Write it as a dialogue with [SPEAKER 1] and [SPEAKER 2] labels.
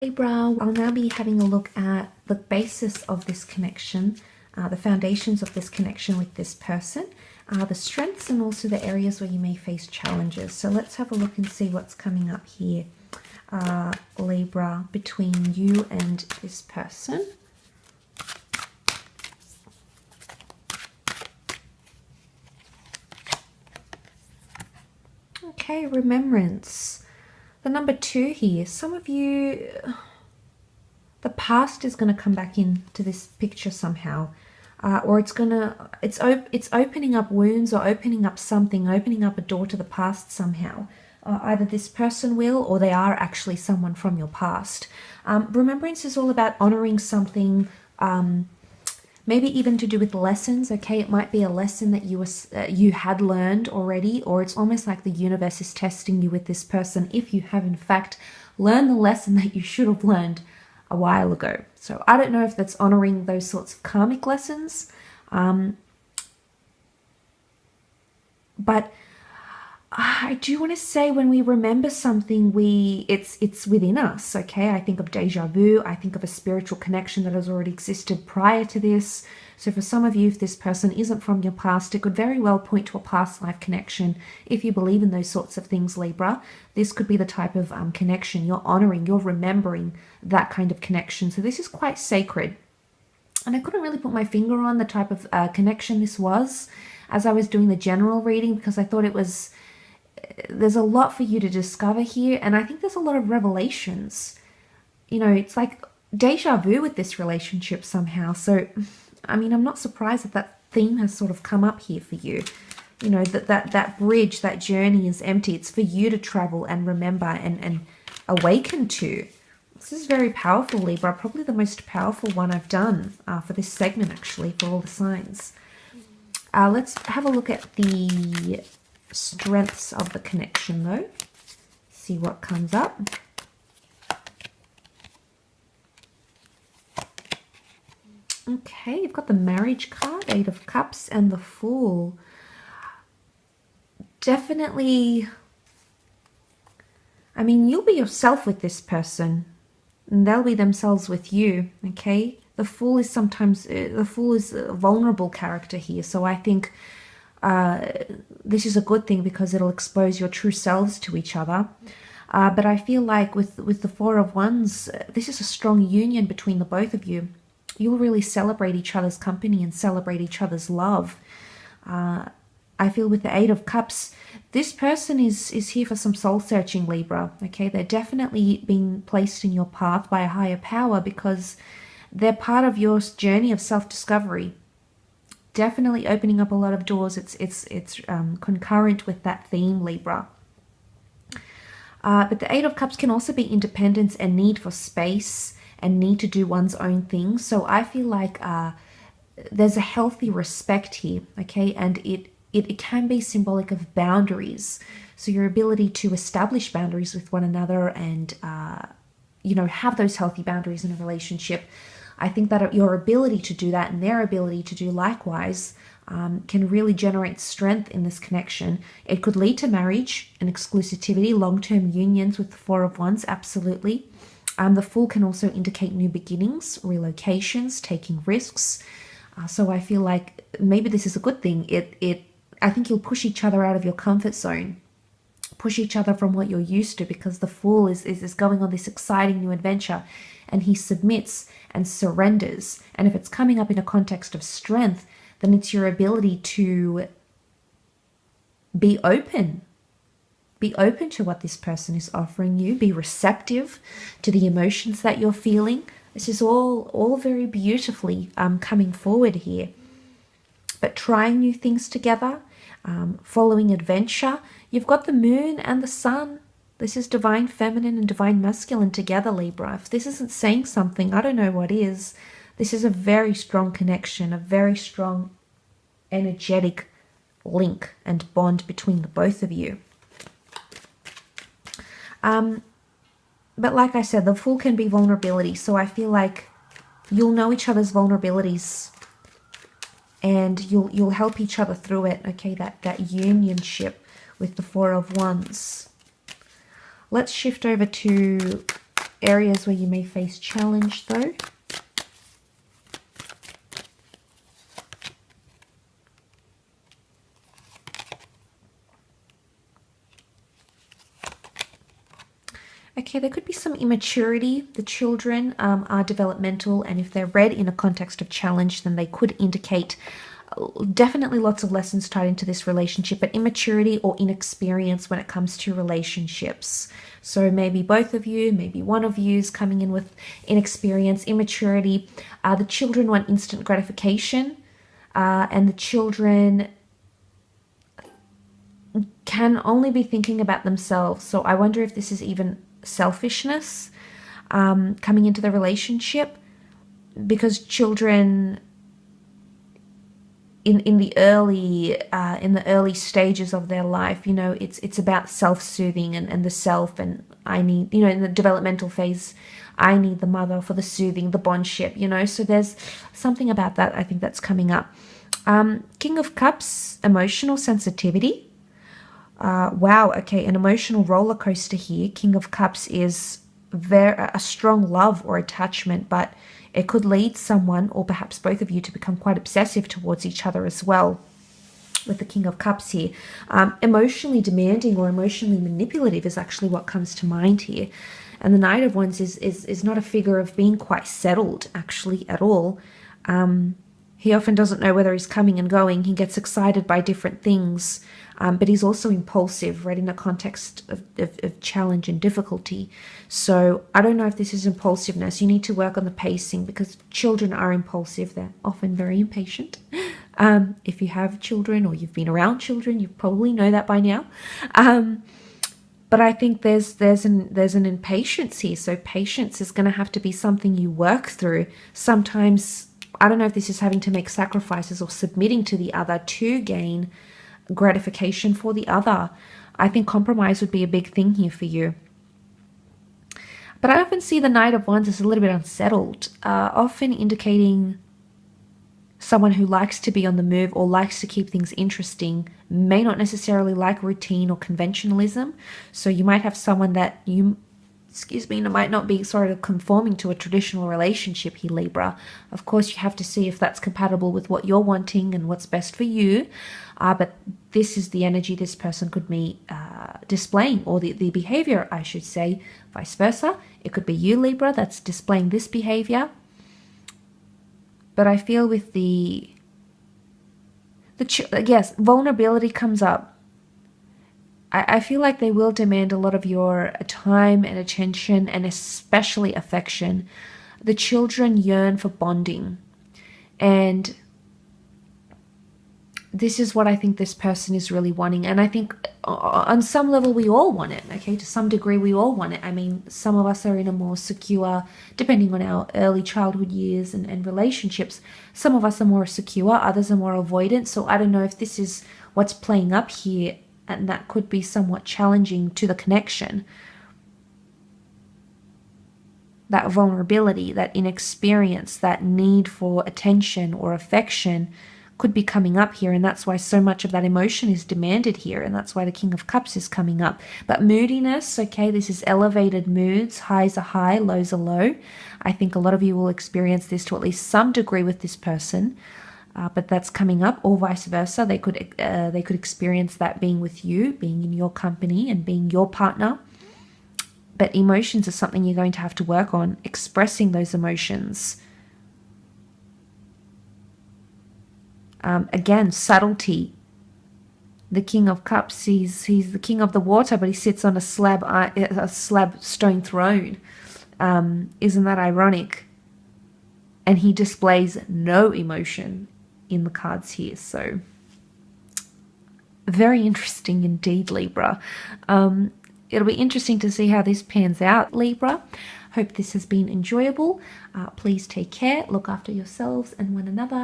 [SPEAKER 1] Libra, I'll now be having a look at the basis of this connection, the foundations of this connection with this person, the strengths and also the areas where you may face challenges. So let's have a look and see what's coming up here, Libra, between you and this person. Okay, remembrance. The number 2 here, some of you, the past is going to come back into this picture somehow, or it's opening up wounds or opening up something, opening up a door to the past somehow. Either this person will, or they are actually someone from your past. Remembrance is all about honoring something, maybe even to do with lessons. Okay, it might be a lesson that you had learned already, or it's almost like the universe is testing you with this person if you have in fact learned the lesson that you should have learned a while ago. So I don't know if that's honoring those sorts of karmic lessons, but I do want to say, when we remember something, it's within us. Okay, I think of deja vu. I think of a spiritual connection that has already existed prior to this. So for some of you, if this person isn't from your past, it could very well point to a past life connection. If you believe in those sorts of things, Libra, this could be the type of connection you're honoring, you're remembering that kind of connection. So this is quite sacred. And I couldn't really put my finger on the type of connection this was as I was doing the general reading, because I thought there's a lot for you to discover here, and I think there's a lot of revelations. You know, it's like deja vu with this relationship somehow. So, I mean, I'm not surprised that theme has sort of come up here for you. You know, that bridge, that journey is empty. It's for you to travel and remember and awaken to. This is very powerful, Libra. Probably the most powerful one I've done for this segment, actually, for all the signs. Let's have a look at the strengths of the connection, though. See what comes up. Okay, you've got the marriage card, 8 of Cups, and the Fool. Definitely, I mean, you'll be yourself with this person, and they'll be themselves with you, okay? The Fool is sometimes, the Fool is a vulnerable character here, so I think this is a good thing because it'll expose your true selves to each other. But I feel like with the 4 of Wands, this is a strong union between the both of you. You'll really celebrate each other's company and celebrate each other's love. I feel with the 8 of Cups, this person is here for some soul searching, Libra. Okay, they're definitely being placed in your path by a higher power because they're part of your journey of self-discovery. Definitely opening up a lot of doors. It's concurrent with that theme, Libra. But the 8 of Cups can also be independence and need for space and need to do one's own thing. So I feel like there's a healthy respect here, okay? And it can be symbolic of boundaries. So your ability to establish boundaries with one another and, you know, have those healthy boundaries in a relationship. I think that your ability to do that and their ability to do likewise can really generate strength in this connection. It could lead to marriage and exclusivity, long-term unions with the 4 of Wands, absolutely. The Fool can also indicate new beginnings, relocations, taking risks. So I feel like maybe this is a good thing. I think you'll push each other out of your comfort zone, push each other from what you're used to, because the Fool is going on this exciting new adventure, and he submits and surrenders. And if it's coming up in a context of strength, then it's your ability to be open. Be open to what this person is offering you. Be receptive to the emotions that you're feeling. This is all very beautifully coming forward here. But trying new things together, following adventure. You've got the Moon and the Sun. This is divine feminine and divine masculine together, Libra. If this isn't saying something, I don't know what is. This is a very strong connection, a very strong energetic link and bond between the both of you. But like I said, the Fool can be vulnerability. So I feel like you'll know each other's vulnerabilities and you'll help each other through it. Okay, that unionship with the 4 of Wands. Let's shift over to areas where you may face challenge though. Okay, there could be some immaturity. The children are developmental, and if they're read in a context of challenge, then they could indicate definitely lots of lessons tied into this relationship, but immaturity or inexperience when it comes to relationships. So maybe both of you, maybe one of you is coming in with inexperience, immaturity. The children want instant gratification, and the children can only be thinking about themselves. So I wonder if this is even selfishness coming into the relationship, because children in the early stages of their life, you know, it's about self-soothing and the self, and I need, you know, in the developmental phase, I need the mother for the soothing, the bondship, you know. So there's something about that I think that's coming up. King of Cups, emotional sensitivity. Wow, okay, an emotional roller coaster here. King of Cups is a strong love or attachment, but it could lead someone, or perhaps both of you, to become quite obsessive towards each other as well. With the King of Cups here, emotionally demanding or emotionally manipulative is actually what comes to mind here. And the Knight of Wands is not a figure of being quite settled actually at all. He often doesn't know whether he's coming and going. He gets excited by different things, but he's also impulsive, right, in a context of challenge and difficulty. So I don't know if this is impulsiveness. You need to work on the pacing, because children are impulsive. They're often very impatient. If you have children or you've been around children, you probably know that by now. But I think there's an impatience here. So patience is going to have to be something you work through. Sometimes, I don't know if this is having to make sacrifices or submitting to the other to gain gratification for the other. I think compromise would be a big thing here for you. But I often see the Knight of Wands as a little bit unsettled, often indicating someone who likes to be on the move or likes to keep things interesting, may not necessarily like routine or conventionalism. So you might have someone that might not be sort of conforming to a traditional relationship here, Libra. Of course, you have to see if that's compatible with what you're wanting and what's best for you. But this is the energy this person could be displaying, or the behavior, I should say, vice versa. It could be you, Libra, that's displaying this behavior. But I feel with yes, vulnerability comes up. I feel like they will demand a lot of your time and attention, and especially affection. The children yearn for bonding, and this is what I think this person is really wanting. And I think on some level we all want it, okay? To some degree we all want it. I mean, some of us are in a more secure, depending on our early childhood years and relationships, some of us are more secure, others are more avoidant. So I don't know if this is what's playing up here, and that could be somewhat challenging to the connection. That vulnerability, that inexperience, that need for attention or affection could be coming up here, and that's why so much of that emotion is demanded here, and that's why the King of Cups is coming up. But moodiness, okay, this is elevated moods. Highs are high, lows are low. I think a lot of you will experience this to at least some degree with this person. But that's coming up, or vice versa. They could experience that being with you, being in your company and being your partner. But emotions are something you're going to have to work on, expressing those emotions. Again, subtlety. The King of Cups, he's the king of the water, but he sits on a slab stone throne. Isn't that ironic? And he displays no emotion in the cards here. So very interesting indeed, Libra. It'll be interesting to see how this pans out, Libra. Hope this has been enjoyable. Please take care, look after yourselves and one another.